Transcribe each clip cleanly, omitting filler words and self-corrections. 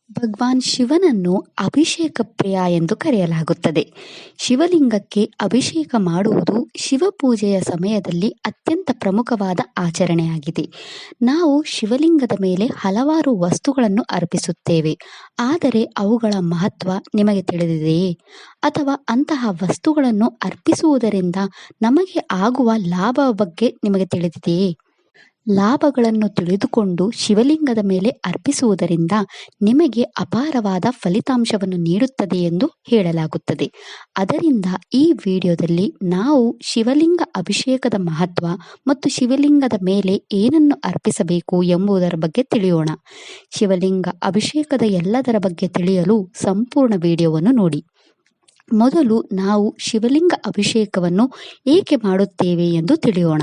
ಭಗವಾನ್ ಶಿವನನ್ನು ಅಭಿಷೇಕ ಪ್ರಿಯ ಎಂದು ಕರೆಯಲಾಗುತ್ತದೆ. ಶಿವಲಿಂಗಕ್ಕೆ ಅಭಿಷೇಕ ಮಾಡುವುದು ಶಿವಪೂಜೆಯ ಸಮಯದಲ್ಲಿ ಅತ್ಯಂತ ಪ್ರಮುಖವಾದ ಆಚರಣೆಯಾಗಿದೆ. ನಾವು ಶಿವಲಿಂಗದ ಮೇಲೆ ಹಲವಾರು ವಸ್ತುಗಳನ್ನು ಅರ್ಪಿಸುತ್ತೇವೆ. ಆದರೆ ಅವುಗಳ ಮಹತ್ವ ನಿಮಗೆ ತಿಳಿದಿದೆಯೇ? ಅಥವಾ ಅಂತಹ ವಸ್ತುಗಳನ್ನು ಅರ್ಪಿಸುವುದರಿಂದ ನಮಗೆ ಆಗುವ ಲಾಭ ಬಗ್ಗೆ ನಿಮಗೆ ತಿಳಿದಿದೆಯೇ? ಲಾಭಗಳನ್ನು ತಿಳಿದುಕೊಂಡು ಶಿವಲಿಂಗದ ಮೇಲೆ ಅರ್ಪಿಸುವುದರಿಂದ ನಿಮಗೆ ಅಪಾರವಾದ ಫಲಿತಾಂಶವನ್ನು ನೀಡುತ್ತದೆ ಎಂದು ಹೇಳಲಾಗುತ್ತದೆ. ಅದರಿಂದ ಈ ವಿಡಿಯೋದಲ್ಲಿ ನಾವು ಶಿವಲಿಂಗ ಅಭಿಷೇಕದ ಮಹತ್ವ ಮತ್ತು ಶಿವಲಿಂಗದ ಮೇಲೆ ಏನನ್ನು ಅರ್ಪಿಸಬೇಕು ಎಂಬುದರ ಬಗ್ಗೆ ತಿಳಿಯೋಣ. ಶಿವಲಿಂಗ ಅಭಿಷೇಕದ ಎಲ್ಲದರ ಬಗ್ಗೆ ತಿಳಿಯಲು ಸಂಪೂರ್ಣ ವಿಡಿಯೋವನ್ನು ನೋಡಿ. ಮೊದಲು ನಾವು ಶಿವಲಿಂಗ ಅಭಿಷೇಕವನ್ನು ಏಕೆ ಮಾಡುತ್ತೇವೆ ಎಂದು ತಿಳಿಯೋಣ.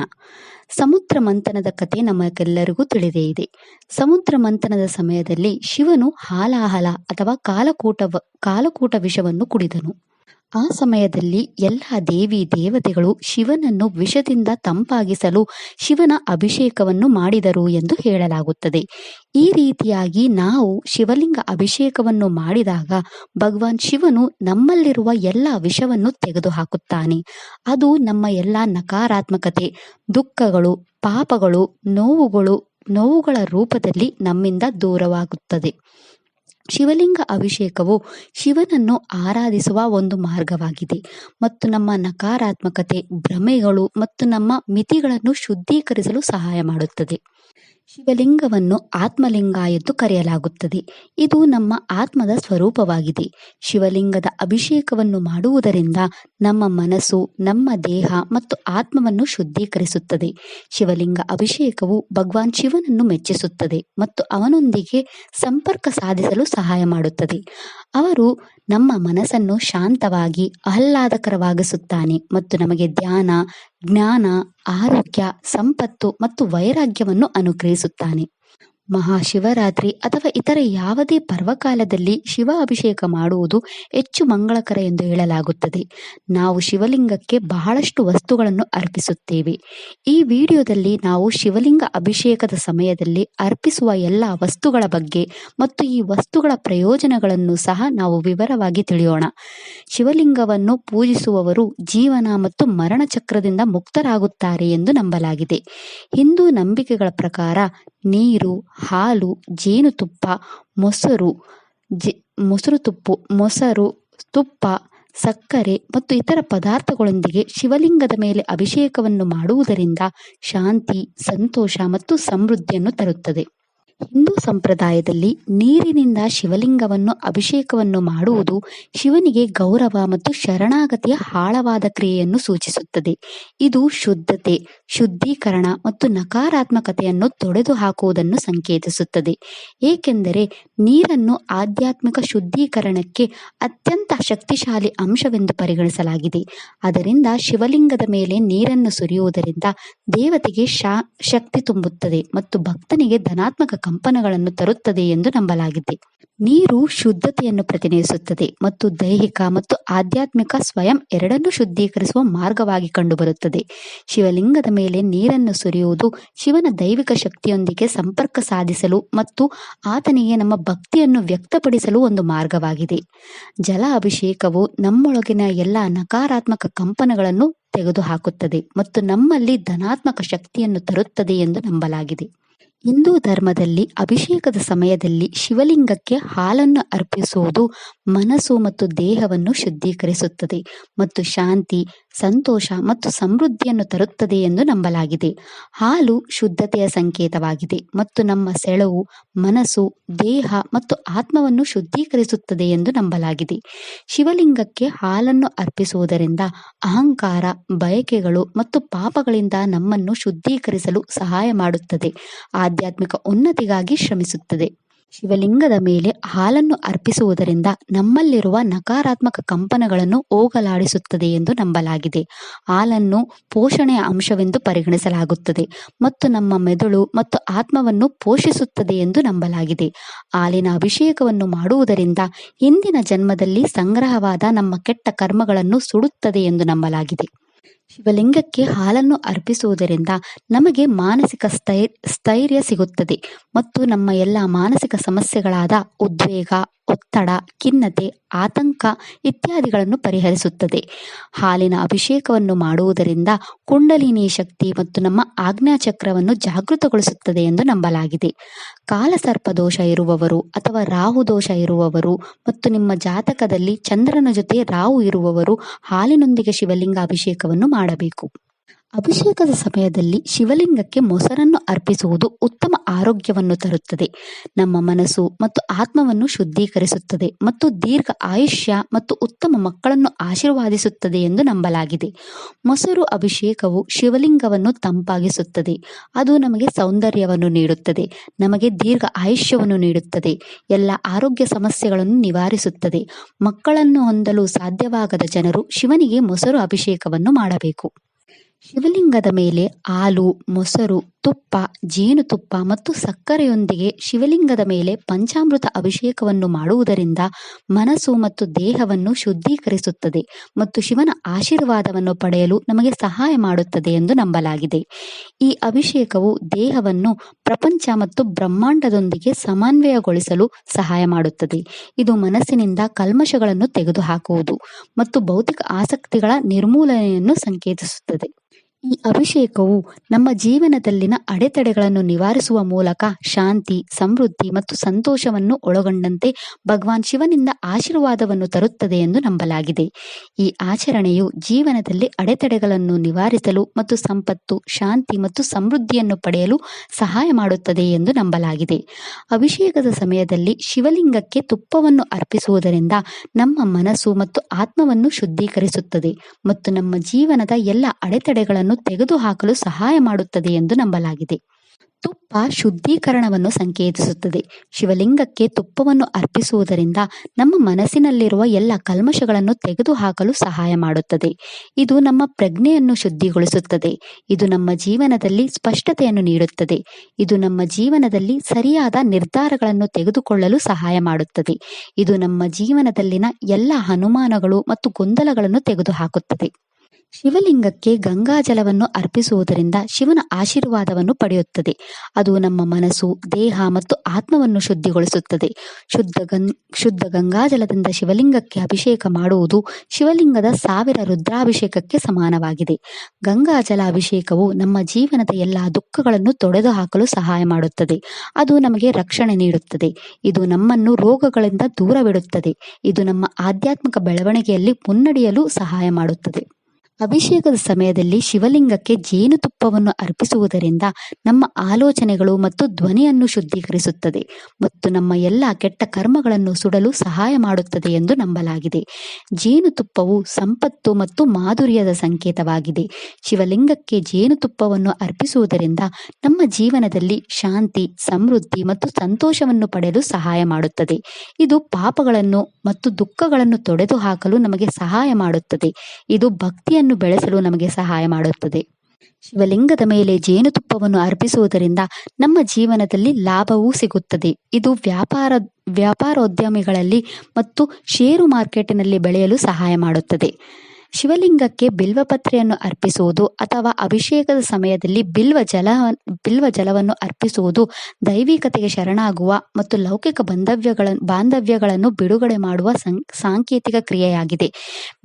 ಸಮುದ್ರ ಮಂಥನದ ಕಥೆ ನಮಗೆಲ್ಲರಿಗೂ ತಿಳಿದೇ ಇದೆ. ಸಮುದ್ರ ಮಂಥನದ ಸಮಯದಲ್ಲಿ ಶಿವನು ಹಾಲಾಹಲ ಅಥವಾ ಕಾಲಕೂಟ ವಿಷವನ್ನು ಕುಡಿದನು. ಆ ಸಮಯದಲ್ಲಿ ಎಲ್ಲ ದೇವಿ ದೇವತೆಗಳು ಶಿವನನ್ನು ವಿಷದಿಂದ ತಂಪಾಗಿಸಲು ಶಿವನ ಅಭಿಷೇಕವನ್ನು ಮಾಡಿದರು ಎಂದು ಹೇಳಲಾಗುತ್ತದೆ. ಈ ರೀತಿಯಾಗಿ ನಾವು ಶಿವಲಿಂಗ ಅಭಿಷೇಕವನ್ನು ಮಾಡಿದಾಗ ಭಗವಾನ್ ಶಿವನು ನಮ್ಮಲ್ಲಿರುವ ಎಲ್ಲ ವಿಷವನ್ನು ತೆಗೆದುಹಾಕುತ್ತಾನೆ. ಅದು ನಮ್ಮ ಎಲ್ಲ ನಕಾರಾತ್ಮಕತೆ, ದುಃಖಗಳು, ಪಾಪಗಳು, ನೋವುಗಳ ರೂಪದಲ್ಲಿ ನಮ್ಮಿಂದ ದೂರವಾಗುತ್ತದೆ. ಶಿವಲಿಂಗ ಅಭಿಷೇಕವು ಶಿವನನ್ನು ಆರಾಧಿಸುವ ಒಂದು ಮಾರ್ಗವಾಗಿದೆ ಮತ್ತು ನಮ್ಮ ನಕಾರಾತ್ಮಕತೆ, ಭ್ರಮೆಗಳು ಮತ್ತು ನಮ್ಮ ಮಿತಿಗಳನ್ನು ಶುದ್ಧೀಕರಿಸಲು ಸಹಾಯ ಮಾಡುತ್ತದೆ. ಶಿವಲಿಂಗವನ್ನು ಆತ್ಮಲಿಂಗ ಎಂದು ಕರೆಯಲಾಗುತ್ತದೆ. ಇದು ನಮ್ಮ ಆತ್ಮದ ಸ್ವರೂಪವಾಗಿದೆ. ಶಿವಲಿಂಗದ ಅಭಿಷೇಕವನ್ನು ಮಾಡುವುದರಿಂದ ನಮ್ಮ ಮನಸ್ಸು, ನಮ್ಮ ದೇಹ ಮತ್ತು ಆತ್ಮವನ್ನು ಶುದ್ಧೀಕರಿಸುತ್ತದೆ. ಶಿವಲಿಂಗ ಅಭಿಷೇಕವು ಭಗವಾನ್ ಶಿವನನ್ನು ಮೆಚ್ಚಿಸುತ್ತದೆ ಮತ್ತು ಅವನೊಂದಿಗೆ ಸಂಪರ್ಕ ಸಾಧಿಸಲು ಸಹಾಯ ಮಾಡುತ್ತದೆ. ಅವರು ನಮ್ಮ ಮನಸ್ಸನ್ನು ಶಾಂತವಾಗಿ ಆಹ್ಲಾದಕರವಾಗಿಸುತ್ತಾನೆ ಮತ್ತು ನಮಗೆ ಧ್ಯಾನ, ಜ್ಞಾನ, ಆರೋಗ್ಯ, ಸಂಪತ್ತು ಮತ್ತು ವೈರಾಗ್ಯವನ್ನು ಅನುಗ್ರಹಿಸುತ್ತಾನೆ. ಮಹಾಶಿವರಾತ್ರಿ ಅಥವಾ ಇತರ ಯಾವುದೇ ಪರ್ವಕಾಲದಲ್ಲಿ ಶಿವ ಅಭಿಷೇಕ ಮಾಡುವುದು ಹೆಚ್ಚು ಮಂಗಳಕರ ಎಂದು ಹೇಳಲಾಗುತ್ತದೆ. ನಾವು ಶಿವಲಿಂಗಕ್ಕೆ ಬಹಳಷ್ಟು ವಸ್ತುಗಳನ್ನು ಅರ್ಪಿಸುತ್ತೇವೆ. ಈ ವಿಡಿಯೋದಲ್ಲಿ ನಾವು ಶಿವಲಿಂಗ ಅಭಿಷೇಕದ ಸಮಯದಲ್ಲಿ ಅರ್ಪಿಸುವ ಎಲ್ಲ ವಸ್ತುಗಳ ಬಗ್ಗೆ ಮತ್ತು ಈ ವಸ್ತುಗಳ ಪ್ರಯೋಜನಗಳನ್ನು ಸಹ ನಾವು ವಿವರವಾಗಿ ತಿಳಿಯೋಣ. ಶಿವಲಿಂಗವನ್ನು ಪೂಜಿಸುವವರು ಜೀವನ ಮತ್ತು ಮರಣ ಚಕ್ರದಿಂದ ಮುಕ್ತರಾಗುತ್ತಾರೆ ಎಂದು ನಂಬಲಾಗಿದೆ. ಹಿಂದೂ ನಂಬಿಕೆಗಳ ಪ್ರಕಾರ ನೀರು, ಹಾಲು, ಜೇನುತುಪ್ಪ, ಮೊಸರು, ತುಪ್ಪ, ಸಕ್ಕರೆ ಮತ್ತು ಇತರ ಪದಾರ್ಥಗಳೊಂದಿಗೆ ಶಿವಲಿಂಗದ ಮೇಲೆ ಅಭಿಷೇಕವನ್ನು ಮಾಡುವುದರಿಂದ ಶಾಂತಿ, ಸಂತೋಷ ಮತ್ತು ಸಮೃದ್ಧಿಯನ್ನು ತರುತ್ತದೆ. ಹಿಂದೂ ಸಂಪ್ರದಾಯದಲ್ಲಿ ನೀರಿನಿಂದ ಶಿವಲಿಂಗವನ್ನು ಅಭಿಷೇಕವನ್ನು ಮಾಡುವುದು ಶಿವನಿಗೆ ಗೌರವ ಮತ್ತು ಶರಣಾಗತಿಯ ಆಳವಾದ ಕ್ರಿಯೆಯನ್ನು ಸೂಚಿಸುತ್ತದೆ. ಇದು ಶುದ್ಧತೆ, ಶುದ್ಧೀಕರಣ ಮತ್ತು ನಕಾರಾತ್ಮಕತೆಯನ್ನು ತೊಡೆದುಹಾಕುವುದನ್ನು ಸಂಕೇತಿಸುತ್ತದೆ. ಏಕೆಂದರೆ ನೀರನ್ನು ಆಧ್ಯಾತ್ಮಿಕ ಶುದ್ಧೀಕರಣಕ್ಕೆ ಅತ್ಯಂತ ಶಕ್ತಿಶಾಲಿ ಅಂಶವೆಂದು ಪರಿಗಣಿಸಲಾಗಿದೆ. ಅದರಿಂದ ಶಿವಲಿಂಗದ ಮೇಲೆ ನೀರನ್ನು ಸುರಿಯುವುದರಿಂದ ದೇವತೆಗೆ ಶಕ್ತಿ ತುಂಬುತ್ತದೆ ಮತ್ತು ಭಕ್ತನಿಗೆ ಧನಾತ್ಮಕ ಕಂಪನಗಳನ್ನು ತರುತ್ತದೆ ಎಂದು ನಂಬಲಾಗಿದೆ. ನೀರು ಶುದ್ಧತೆಯನ್ನು ಪ್ರತಿನಿಧಿಸುತ್ತದೆ ಮತ್ತು ದೈಹಿಕ ಮತ್ತು ಆಧ್ಯಾತ್ಮಿಕ ಸ್ವಯಂ ಎರಡನ್ನೂ ಶುದ್ಧೀಕರಿಸುವ ಮಾರ್ಗವಾಗಿ ಕಂಡುಬರುತ್ತದೆ. ಶಿವಲಿಂಗದ ಮೇಲೆ ನೀರನ್ನು ಸುರಿಯುವುದು ಶಿವನ ದೈವಿಕ ಶಕ್ತಿಯೊಂದಿಗೆ ಸಂಪರ್ಕ ಸಾಧಿಸಲು ಮತ್ತು ಆತನಿಗೆ ನಮ್ಮ ಭಕ್ತಿಯನ್ನು ವ್ಯಕ್ತಪಡಿಸಲು ಒಂದು ಮಾರ್ಗವಾಗಿದೆ. ಜಲ ಅಭಿಷೇಕವು ನಮ್ಮೊಳಗಿನ ಎಲ್ಲ ನಕಾರಾತ್ಮಕ ಕಂಪನಗಳನ್ನು ತೆಗೆದುಹಾಕುತ್ತದೆ ಮತ್ತು ನಮ್ಮಲ್ಲಿ ಧನಾತ್ಮಕ ಶಕ್ತಿಯನ್ನು ತರುತ್ತದೆ ಎಂದು ನಂಬಲಾಗಿದೆ. ಹಿಂದೂ ಧರ್ಮದಲ್ಲಿ ಅಭಿಷೇಕದ ಸಮಯದಲ್ಲಿ ಶಿವಲಿಂಗಕ್ಕೆ ಹಾಲನ್ನು ಅರ್ಪಿಸುವುದು ಮನಸ್ಸು ಮತ್ತು ದೇಹವನ್ನು ಶುದ್ಧೀಕರಿಸುತ್ತದೆ ಮತ್ತು ಶಾಂತಿ, ಸಂತೋಷ ಮತ್ತು ಸಮೃದ್ಧಿಯನ್ನು ತರುತ್ತದೆ ಎಂದು ನಂಬಲಾಗಿದೆ. ಹಾಲು ಶುದ್ಧತೆಯ ಸಂಕೇತವಾಗಿದೆ ಮತ್ತು ನಮ್ಮ ಸೆಳವು, ಮನಸ್ಸು, ದೇಹ ಮತ್ತು ಆತ್ಮವನ್ನು ಶುದ್ಧೀಕರಿಸುತ್ತದೆ ಎಂದು ನಂಬಲಾಗಿದೆ. ಶಿವಲಿಂಗಕ್ಕೆ ಹಾಲನ್ನು ಅರ್ಪಿಸುವುದರಿಂದ ಅಹಂಕಾರ, ಬಯಕೆಗಳು ಮತ್ತು ಪಾಪಗಳಿಂದ ನಮ್ಮನ್ನು ಶುದ್ಧೀಕರಿಸಲು ಸಹಾಯ ಮಾಡುತ್ತದೆ, ಆಧ್ಯಾತ್ಮಿಕ ಉನ್ನತಿಗಾಗಿ ಶ್ರಮಿಸುತ್ತದೆ. ಶಿವಲಿಂಗದ ಮೇಲೆ ಹಾಲನ್ನು ಅರ್ಪಿಸುವುದರಿಂದ ನಮ್ಮಲ್ಲಿರುವ ನಕಾರಾತ್ಮಕ ಕಂಪನಗಳನ್ನು ಹೋಗಲಾಡಿಸುತ್ತದೆ ಎಂದು ನಂಬಲಾಗಿದೆ. ಹಾಲನ್ನು ಪೋಷಣೆಯ ಅಂಶವೆಂದು ಪರಿಗಣಿಸಲಾಗುತ್ತದೆ ಮತ್ತು ನಮ್ಮ ಮೆದುಳು ಮತ್ತು ಆತ್ಮವನ್ನು ಪೋಷಿಸುತ್ತದೆ ಎಂದು ನಂಬಲಾಗಿದೆ. ಹಾಲಿನ ಅಭಿಷೇಕವನ್ನು ಮಾಡುವುದರಿಂದ ಹಿಂದಿನ ಜನ್ಮದಲ್ಲಿ ಸಂಗ್ರಹವಾದ ನಮ್ಮ ಕೆಟ್ಟ ಕರ್ಮಗಳನ್ನು ಸುಡುತ್ತದೆ ಎಂದು ನಂಬಲಾಗಿದೆ. ಶಿವಲಿಂಗಕ್ಕೆ ಹಾಲನ್ನು ಅರ್ಪಿಸುವುದರಿಂದ ನಮಗೆ ಮಾನಸಿಕ ಸ್ಥೈರ್ಯ ಸಿಗುತ್ತದೆ ಮತ್ತು ನಮ್ಮ ಎಲ್ಲ ಮಾನಸಿಕ ಸಮಸ್ಯೆಗಳಾದ ಉದ್ವೇಗ, ಒತ್ತಡ, ಖಿನ್ನತೆ, ಆತಂಕ ಇತ್ಯಾದಿಗಳನ್ನು ಪರಿಹರಿಸುತ್ತದೆ. ಹಾಲಿನ ಅಭಿಷೇಕವನ್ನು ಮಾಡುವುದರಿಂದ ಕುಂಡಲಿನಿ ಶಕ್ತಿ ಮತ್ತು ನಮ್ಮ ಆಜ್ಞಾಚಕ್ರವನ್ನು ಜಾಗೃತಗೊಳಿಸುತ್ತದೆ ಎಂದು ನಂಬಲಾಗಿದೆ. ಕಾಲಸರ್ಪ ದೋಷ ಇರುವವರು ಅಥವಾ ರಾಹು ದೋಷ ಇರುವವರು ಮತ್ತು ನಿಮ್ಮ ಜಾತಕದಲ್ಲಿ ಚಂದ್ರನ ಜೊತೆ ರಾಹು ಇರುವವರು ಹಾಲಿನೊಂದಿಗೆ ಶಿವಲಿಂಗ ಅಭಿಷೇಕವನ್ನು ಮಾಡಬೇಕು. ಅಭಿಷೇಕದ ಸಮಯದಲ್ಲಿ ಶಿವಲಿಂಗಕ್ಕೆ ಮೊಸರನ್ನು ಅರ್ಪಿಸುವುದು ಉತ್ತಮ ಆರೋಗ್ಯವನ್ನು ತರುತ್ತದೆ, ನಮ್ಮ ಮನಸ್ಸು ಮತ್ತು ಆತ್ಮವನ್ನು ಶುದ್ಧೀಕರಿಸುತ್ತದೆ ಮತ್ತು ದೀರ್ಘ ಆಯುಷ್ಯ ಮತ್ತು ಉತ್ತಮ ಮಕ್ಕಳನ್ನು ಆಶೀರ್ವಾದಿಸುತ್ತದೆ ಎಂದು ನಂಬಲಾಗಿದೆ. ಮೊಸರು ಅಭಿಷೇಕವು ಶಿವಲಿಂಗವನ್ನು ತಂಪಾಗಿಸುತ್ತದೆ. ಅದು ನಮಗೆ ಸೌಂದರ್ಯವನ್ನು ನೀಡುತ್ತದೆ, ನಮಗೆ ದೀರ್ಘ ಆಯುಷ್ಯವನ್ನು ನೀಡುತ್ತದೆ, ಎಲ್ಲ ಆರೋಗ್ಯ ಸಮಸ್ಯೆಗಳನ್ನು ನಿವಾರಿಸುತ್ತದೆ. ಮಕ್ಕಳನ್ನು ಹೊಂದಲು ಸಾಧ್ಯವಾಗದ ಜನರು ಶಿವನಿಗೆ ಮೊಸರು ಅಭಿಷೇಕವನ್ನು ಮಾಡಬೇಕು. ಶಿವಲಿಂಗದ ಮೇಲೆ ಹಾಲು, ಮೊಸರು, ತುಪ್ಪ, ಜೇನುತುಪ್ಪ ಮತ್ತು ಸಕ್ಕರೆಯೊಂದಿಗೆ ಶಿವಲಿಂಗದ ಮೇಲೆ ಪಂಚಾಮೃತ ಅಭಿಷೇಕವನ್ನು ಮಾಡುವುದರಿಂದ ಮನಸ್ಸು ಮತ್ತು ದೇಹವನ್ನು ಶುದ್ಧೀಕರಿಸುತ್ತದೆ ಮತ್ತು ಶಿವನ ಆಶೀರ್ವಾದವನ್ನು ಪಡೆಯಲು ನಮಗೆ ಸಹಾಯ ಮಾಡುತ್ತದೆ ಎಂದು ನಂಬಲಾಗಿದೆ. ಈ ಅಭಿಷೇಕವು ದೇಹವನ್ನು ಪ್ರಪಂಚ ಮತ್ತು ಬ್ರಹ್ಮಾಂಡದೊಂದಿಗೆ ಸಮನ್ವಯಗೊಳಿಸಲು ಸಹಾಯ ಮಾಡುತ್ತದೆ. ಇದು ಮನಸ್ಸಿನಿಂದ ಕಲ್ಮಶಗಳನ್ನು ತೆಗೆದುಹಾಕುವುದು ಮತ್ತು ಭೌತಿಕ ಆಸಕ್ತಿಗಳ ನಿರ್ಮೂಲನೆಯನ್ನು ಸಂಕೇತಿಸುತ್ತದೆ. ಈ ಅಭಿಷೇಕವು ನಮ್ಮ ಜೀವನದಲ್ಲಿನ ಅಡೆತಡೆಗಳನ್ನು ನಿವಾರಿಸುವ ಮೂಲಕ ಶಾಂತಿ, ಸಮೃದ್ಧಿ ಮತ್ತು ಸಂತೋಷವನ್ನು ಒಳಗೊಂಡಂತೆ ಭಗವಾನ್ ಶಿವನಿಂದ ಆಶೀರ್ವಾದವನ್ನು ತರುತ್ತದೆ ಎಂದು ನಂಬಲಾಗಿದೆ. ಈ ಆಚರಣೆಯು ಜೀವನದಲ್ಲಿ ಅಡೆತಡೆಗಳನ್ನು ನಿವಾರಿಸಲು ಮತ್ತು ಸಂಪತ್ತು, ಶಾಂತಿ ಮತ್ತು ಸಮೃದ್ಧಿಯನ್ನು ಪಡೆಯಲು ಸಹಾಯ ಮಾಡುತ್ತದೆ ಎಂದು ನಂಬಲಾಗಿದೆ. ಅಭಿಷೇಕದ ಸಮಯದಲ್ಲಿ ಶಿವಲಿಂಗಕ್ಕೆ ತುಪ್ಪವನ್ನು ಅರ್ಪಿಸುವುದರಿಂದ ನಮ್ಮ ಮನಸ್ಸು ಮತ್ತು ಆತ್ಮವನ್ನು ಶುದ್ಧೀಕರಿಸುತ್ತದೆ ಮತ್ತು ನಮ್ಮ ಜೀವನದ ಎಲ್ಲ ಅಡೆತಡೆಗಳನ್ನು ತೆಗೆದುಹಾಕಲು ಸಹಾಯ ಮಾಡುತ್ತದೆ ಎಂದು ನಂಬಲಾಗಿದೆ. ತುಪ್ಪ ಶುದ್ಧೀಕರಣವನ್ನು ಸಂಕೇತಿಸುತ್ತದೆ. ಶಿವಲಿಂಗಕ್ಕೆ ತುಪ್ಪವನ್ನು ಅರ್ಪಿಸುವುದರಿಂದ ನಮ್ಮ ಮನಸ್ಸಿನಲ್ಲಿರುವ ಎಲ್ಲ ಕಲ್ಮಶಗಳನ್ನು ತೆಗೆದುಹಾಕಲು ಸಹಾಯ ಮಾಡುತ್ತದೆ. ಇದು ನಮ್ಮ ಪ್ರಜ್ಞೆಯನ್ನು ಶುದ್ಧಿಗೊಳಿಸುತ್ತದೆ. ಇದು ನಮ್ಮ ಜೀವನದಲ್ಲಿ ಸ್ಪಷ್ಟತೆಯನ್ನು ನೀಡುತ್ತದೆ. ಇದು ನಮ್ಮ ಜೀವನದಲ್ಲಿ ಸರಿಯಾದ ನಿರ್ಧಾರಗಳನ್ನು ತೆಗೆದುಕೊಳ್ಳಲು ಸಹಾಯ ಮಾಡುತ್ತದೆ. ಇದು ನಮ್ಮ ಜೀವನದಲ್ಲಿನ ಎಲ್ಲ ಅನುಮಾನಗಳು ಮತ್ತು ಗೊಂದಲಗಳನ್ನು ತೆಗೆದುಹಾಕುತ್ತದೆ. ಶಿವಲಿಂಗಕ್ಕೆ ಗಂಗಾಜಲವನ್ನು ಅರ್ಪಿಸುವುದರಿಂದ ಶಿವನ ಆಶೀರ್ವಾದವನ್ನು ಪಡೆಯುತ್ತದೆ. ಅದು ನಮ್ಮ ಮನಸ್ಸು, ದೇಹ ಮತ್ತು ಆತ್ಮವನ್ನು ಶುದ್ಧಿಗೊಳಿಸುತ್ತದೆ. ಶುದ್ಧ ಗಂಗಾಜಲದಿಂದ ಶಿವಲಿಂಗಕ್ಕೆ ಅಭಿಷೇಕ ಮಾಡುವುದು ಶಿವಲಿಂಗದ 1000 ರುದ್ರಾಭಿಷೇಕಕ್ಕೆ ಸಮಾನವಾಗಿದೆ. ಗಂಗಾಜಲ ಅಭಿಷೇಕವು ನಮ್ಮ ಜೀವನದ ಎಲ್ಲ ದುಃಖಗಳನ್ನು ತೊಡೆದುಹಾಕಲು ಸಹಾಯ ಮಾಡುತ್ತದೆ. ಅದು ನಮಗೆ ರಕ್ಷಣೆ ನೀಡುತ್ತದೆ. ಇದು ನಮ್ಮನ್ನು ರೋಗಗಳಿಂದ ದೂರವಿಡುತ್ತದೆ. ಇದು ನಮ್ಮ ಆಧ್ಯಾತ್ಮಿಕ ಬೆಳವಣಿಗೆಯಲ್ಲಿ ಮುನ್ನಡೆಯಲು ಸಹಾಯ ಮಾಡುತ್ತದೆ. ಅಭಿಷೇಕದ ಸಮಯದಲ್ಲಿ ಶಿವಲಿಂಗಕ್ಕೆ ಜೇನುತುಪ್ಪವನ್ನು ಅರ್ಪಿಸುವುದರಿಂದ ನಮ್ಮ ಆಲೋಚನೆಗಳು ಮತ್ತು ಧ್ವನಿಯನ್ನು ಶುದ್ಧೀಕರಿಸುತ್ತದೆ ಮತ್ತು ನಮ್ಮ ಎಲ್ಲ ಕೆಟ್ಟ ಕರ್ಮಗಳನ್ನು ಸುಡಲು ಸಹಾಯ ಮಾಡುತ್ತದೆ ಎಂದು ನಂಬಲಾಗಿದೆ. ಜೇನುತುಪ್ಪವು ಸಂಪತ್ತು ಮತ್ತು ಮಾಧುರ್ಯದ ಸಂಕೇತವಾಗಿದೆ. ಶಿವಲಿಂಗಕ್ಕೆ ಜೇನುತುಪ್ಪವನ್ನು ಅರ್ಪಿಸುವುದರಿಂದ ನಮ್ಮ ಜೀವನದಲ್ಲಿ ಶಾಂತಿ, ಸಮೃದ್ಧಿ ಮತ್ತು ಸಂತೋಷವನ್ನು ಪಡೆಯಲು ಸಹಾಯ ಮಾಡುತ್ತದೆ. ಇದು ಪಾಪಗಳನ್ನು ಮತ್ತು ದುಃಖಗಳನ್ನು ತೊಡೆದುಹಾಕಲು ನಮಗೆ ಸಹಾಯ ಮಾಡುತ್ತದೆ. ಇದು ಭಕ್ತಿಯನ್ನು ಬೆಳೆಸಲು ನಮಗೆ ಸಹಾಯ ಮಾಡುತ್ತದೆ. ಶಿವಲಿಂಗದ ಮೇಲೆ ಜೇನುತುಪ್ಪವನ್ನು ಅರ್ಪಿಸುವುದರಿಂದ ನಮ್ಮ ಜೀವನದಲ್ಲಿ ಲಾಭವೂ ಸಿಗುತ್ತದೆ. ಇದು ವ್ಯಾಪಾರೋದ್ಯಮಿಗಳಲ್ಲಿ ಮತ್ತು ಷೇರು ಮಾರ್ಕೆಟಿನಲ್ಲಿ ಬೆಳೆಯಲು ಸಹಾಯ ಮಾಡುತ್ತದೆ. ಶಿವಲಿಂಗಕ್ಕೆ ಬಿಲ್ವಪತ್ರೆಯನ್ನು ಅರ್ಪಿಸುವುದು ಅಥವಾ ಅಭಿಷೇಕದ ಸಮಯದಲ್ಲಿ ಬಿಲ್ವ ಜಲವನ್ನು ಅರ್ಪಿಸುವುದು ದೈವಿಕತೆಗೆ ಶರಣಾಗುವ ಮತ್ತು ಲೌಕಿಕ ಬಾಂಧವ್ಯಗಳನ್ನು ಬಿಡುಗಡೆ ಮಾಡುವ ಸಾಂಕೇತಿಕ ಕ್ರಿಯೆಯಾಗಿದೆ.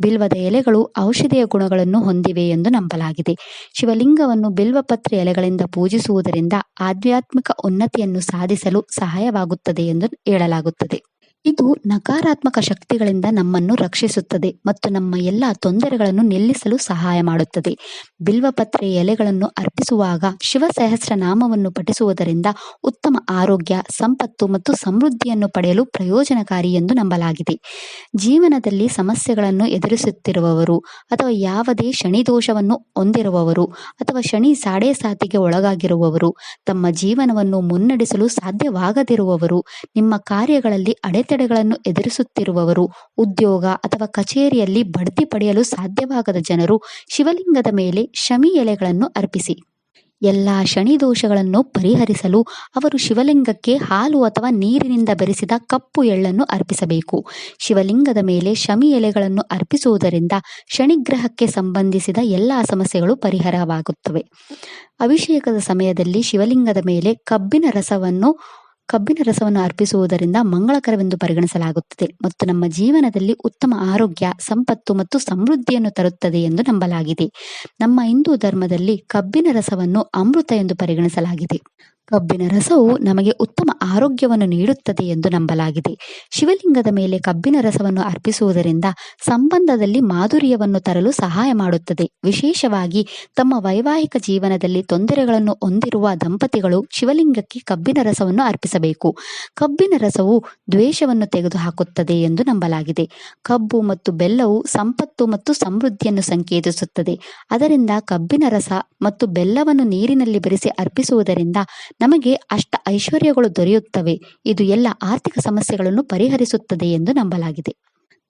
ಬಿಲ್ವದ ಎಲೆಗಳು ಔಷಧೀಯ ಗುಣಗಳನ್ನು ಹೊಂದಿವೆ ಎಂದು ನಂಬಲಾಗಿದೆ. ಶಿವಲಿಂಗವನ್ನು ಬಿಲ್ವಪತ್ರೆ ಎಲೆಗಳಿಂದ ಪೂಜಿಸುವುದರಿಂದ ಆಧ್ಯಾತ್ಮಿಕ ಉನ್ನತಿಯನ್ನು ಸಾಧಿಸಲು ಸಹಾಯವಾಗುತ್ತದೆ ಎಂದು ಹೇಳಲಾಗುತ್ತದೆ. ಇದು ನಕಾರಾತ್ಮಕ ಶಕ್ತಿಗಳಿಂದ ನಮ್ಮನ್ನು ರಕ್ಷಿಸುತ್ತದೆ ಮತ್ತು ನಮ್ಮ ಎಲ್ಲ ತೊಂದರೆಗಳನ್ನು ನಿಲ್ಲಿಸಲು ಸಹಾಯ ಮಾಡುತ್ತದೆ. ಬಿಲ್ವಪತ್ರೆ ಎಲೆಗಳನ್ನು ಅರ್ಪಿಸುವಾಗ ಶಿವ ಸಹಸ್ರನಾಮವನ್ನು ಪಠಿಸುವುದರಿಂದ ಉತ್ತಮ ಆರೋಗ್ಯ, ಸಂಪತ್ತು ಮತ್ತು ಸಮೃದ್ಧಿಯನ್ನು ಪಡೆಯಲು ಪ್ರಯೋಜನಕಾರಿ ಎಂದು ನಂಬಲಾಗಿದೆ. ಜೀವನದಲ್ಲಿ ಸಮಸ್ಯೆಗಳನ್ನು ಎದುರಿಸುತ್ತಿರುವವರು ಅಥವಾ ಯಾವುದೇ ಶನಿ ದೋಷವನ್ನು ಹೊಂದಿರುವವರು ಅಥವಾ ಶನಿ ಸಾಡೇಸಾತಿಗೆ ಒಳಗಾಗಿರುವವರು, ತಮ್ಮ ಜೀವನವನ್ನು ಮುನ್ನಡೆಸಲು ಸಾಧ್ಯವಾಗದಿರುವವರು, ನಿಮ್ಮ ಕಾರ್ಯಗಳಲ್ಲಿ ಅಡೆತಡೆಗಳನ್ನು ಎದುರಿಸುತ್ತಿರುವವರು, ಉದ್ಯೋಗ ಅಥವಾ ಕಚೇರಿಯಲ್ಲಿ ಬಡ್ತಿ ಪಡೆಯಲು ಸಾಧ್ಯವಾಗದ ಜನರು ಶಿವಲಿಂಗದ ಮೇಲೆ ಶಮಿ ಎಲೆಗಳನ್ನು ಅರ್ಪಿಸಿ. ಎಲ್ಲಾ ಶನಿ ದೋಷಗಳನ್ನು ಪರಿಹರಿಸಲು ಅವರು ಶಿವಲಿಂಗಕ್ಕೆ ಹಾಲು ಅಥವಾ ನೀರಿನಿಂದ ಬೆರೆಸಿದ ಕಪ್ಪು ಎಳ್ಳನ್ನು ಅರ್ಪಿಸಬೇಕು. ಶಿವಲಿಂಗದ ಮೇಲೆ ಶಮಿ ಎಲೆಗಳನ್ನು ಅರ್ಪಿಸುವುದರಿಂದ ಶನಿಗ್ರಹಕ್ಕೆ ಸಂಬಂಧಿಸಿದ ಎಲ್ಲಾ ಸಮಸ್ಯೆಗಳು ಪರಿಹಾರವಾಗುತ್ತವೆ. ಅಭಿಷೇಕದ ಸಮಯದಲ್ಲಿ ಶಿವಲಿಂಗದ ಮೇಲೆ ಕಬ್ಬಿನ ರಸವನ್ನು ಅರ್ಪಿಸುವುದರಿಂದ ಮಂಗಳಕರವೆಂದು ಪರಿಗಣಿಸಲಾಗುತ್ತದೆ ಮತ್ತು ನಮ್ಮ ಜೀವನದಲ್ಲಿ ಉತ್ತಮ ಆರೋಗ್ಯ, ಸಂಪತ್ತು ಮತ್ತು ಸಮೃದ್ಧಿಯನ್ನು ತರುತ್ತದೆ ಎಂದು ನಂಬಲಾಗಿದೆ. ನಮ್ಮ ಹಿಂದೂ ಧರ್ಮದಲ್ಲಿ ಕಬ್ಬಿನ ರಸವನ್ನು ಅಮೃತ ಎಂದು ಪರಿಗಣಿಸಲಾಗಿದೆ. ಕಬ್ಬಿನ ರಸವು ನಮಗೆ ಉತ್ತಮ ಆರೋಗ್ಯವನ್ನು ನೀಡುತ್ತದೆ ಎಂದು ನಂಬಲಾಗಿದೆ. ಶಿವಲಿಂಗದ ಮೇಲೆ ಕಬ್ಬಿನ ರಸವನ್ನು ಅರ್ಪಿಸುವುದರಿಂದ ಸಂಬಂಧದಲ್ಲಿ ಮಾಧುರ್ಯವನ್ನು ತರಲು ಸಹಾಯ ಮಾಡುತ್ತದೆ. ವಿಶೇಷವಾಗಿ ತಮ್ಮ ವೈವಾಹಿಕ ಜೀವನದಲ್ಲಿ ತೊಂದರೆಗಳನ್ನು ಹೊಂದಿರುವ ದಂಪತಿಗಳು ಶಿವಲಿಂಗಕ್ಕೆ ಕಬ್ಬಿನ ರಸವನ್ನು ಅರ್ಪಿಸಬೇಕು. ಕಬ್ಬಿನ ರಸವು ದ್ವೇಷವನ್ನು ತೆಗೆದುಹಾಕುತ್ತದೆ ಎಂದು ನಂಬಲಾಗಿದೆ. ಕಬ್ಬು ಮತ್ತು ಬೆಲ್ಲವು ಸಂಪತ್ತು ಮತ್ತು ಸಮೃದ್ಧಿಯನ್ನು ಸಂಕೇತಿಸುತ್ತದೆ. ಅದರಿಂದ ಕಬ್ಬಿನ ರಸ ಮತ್ತು ಬೆಲ್ಲವನ್ನು ನೀರಿನಲ್ಲಿ ಬೆರೆಸಿ ಅರ್ಪಿಸುವುದರಿಂದ ನಮಗೆ ಅಷ್ಟ ಐಶ್ವರ್ಯಗಳು ದೊರೆಯುತ್ತವೆ. ಇದು ಎಲ್ಲ ಆರ್ಥಿಕ ಸಮಸ್ಯೆಗಳನ್ನು ಪರಿಹರಿಸುತ್ತದೆ ಎಂದು ನಂಬಲಾಗಿದೆ.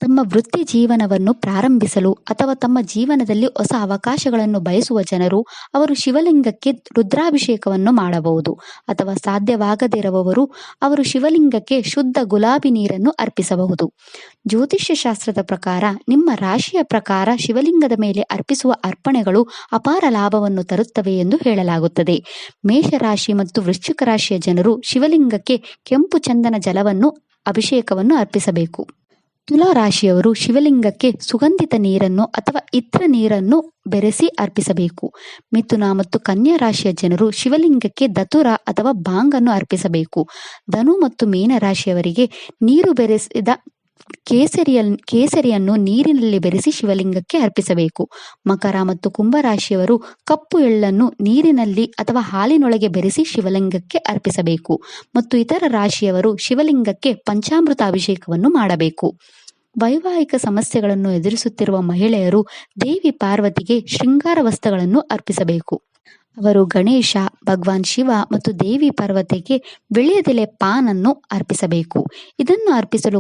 ತಮ್ಮ ವೃತ್ತಿ ಜೀವನವನ್ನು ಪ್ರಾರಂಭಿಸಲು ಅಥವಾ ತಮ್ಮ ಜೀವನದಲ್ಲಿ ಹೊಸ ಅವಕಾಶಗಳನ್ನು ಬಯಸುವ ಜನರು ಅವರು ಶಿವಲಿಂಗಕ್ಕೆ ರುದ್ರಾಭಿಷೇಕವನ್ನು ಮಾಡಬಹುದು. ಅಥವಾ ಸಾಧ್ಯವಾಗದಿರುವವರು ಅವರು ಶಿವಲಿಂಗಕ್ಕೆ ಶುದ್ಧ ಗುಲಾಬಿ ನೀರನ್ನು ಅರ್ಪಿಸಬಹುದು. ಜ್ಯೋತಿಷ್ಯ ಶಾಸ್ತ್ರದ ಪ್ರಕಾರ ನಿಮ್ಮ ರಾಶಿಯ ಪ್ರಕಾರ ಶಿವಲಿಂಗದ ಮೇಲೆ ಅರ್ಪಿಸುವ ಅರ್ಪಣೆಗಳು ಅಪಾರ ಲಾಭವನ್ನು ತರುತ್ತವೆ ಎಂದು ಹೇಳಲಾಗುತ್ತದೆ. ಮೇಷರಾಶಿ ಮತ್ತು ವೃಶ್ಚಿಕ ರಾಶಿಯ ಜನರು ಶಿವಲಿಂಗಕ್ಕೆ ಕೆಂಪು ಚಂದನ ಜಲವನ್ನು ಅಭಿಷೇಕವನ್ನು ಅರ್ಪಿಸಬೇಕು. ತುಲಾ ರಾಶಿಯವರು ಶಿವಲಿಂಗಕ್ಕೆ ಸುಗಂಧಿತ ನೀರನ್ನು ಅಥವಾ ಇತ್ರ ನೀರನ್ನು ಬೆರೆಸಿ ಅರ್ಪಿಸಬೇಕು. ಮಿಥುನ ಮತ್ತು ಕನ್ಯಾ ರಾಶಿಯ ಜನರು ಶಿವಲಿಂಗಕ್ಕೆ ದತುರ ಅಥವಾ ಬಾಂಗನ್ನು ಅರ್ಪಿಸಬೇಕು. ಧನು ಮತ್ತು ಮೀನ ರಾಶಿಯವರಿಗೆ ನೀರು ಬೆರೆಸಿದ ಕೇಸರಿಯನ್ನು ನೀರಿನಲ್ಲಿ ಬೆರೆಸಿ ಶಿವಲಿಂಗಕ್ಕೆ ಅರ್ಪಿಸಬೇಕು. ಮಕರ ಮತ್ತು ಕುಂಭರಾಶಿಯವರು ಕಪ್ಪು ಎಳ್ಳನ್ನು ನೀರಿನಲ್ಲಿ ಅಥವಾ ಹಾಲಿನೊಳಗೆ ಬೆರೆಸಿ ಶಿವಲಿಂಗಕ್ಕೆ ಅರ್ಪಿಸಬೇಕು. ಮತ್ತು ಇತರ ರಾಶಿಯವರು ಶಿವಲಿಂಗಕ್ಕೆ ಪಂಚಾಮೃತ ಅಭಿಷೇಕವನ್ನು ಮಾಡಬೇಕು. ವೈವಾಹಿಕ ಸಮಸ್ಯೆಗಳನ್ನು ಎದುರಿಸುತ್ತಿರುವ ಮಹಿಳೆಯರು ದೇವಿ ಪಾರ್ವತಿಗೆ ಶೃಂಗಾರ ವಸ್ತ್ರಗಳನ್ನು ಅರ್ಪಿಸಬೇಕು. ಅವರು ಗಣೇಶ, ಭಗವಾನ್ ಶಿವ ಮತ್ತು ದೇವಿ ಪಾರ್ವತಿಗೆ ವಿಳ್ಯದೆಲೆ ಪಾನ್ ಅನ್ನು ಅರ್ಪಿಸಬೇಕು. ಇದನ್ನು ಅರ್ಪಿಸಲು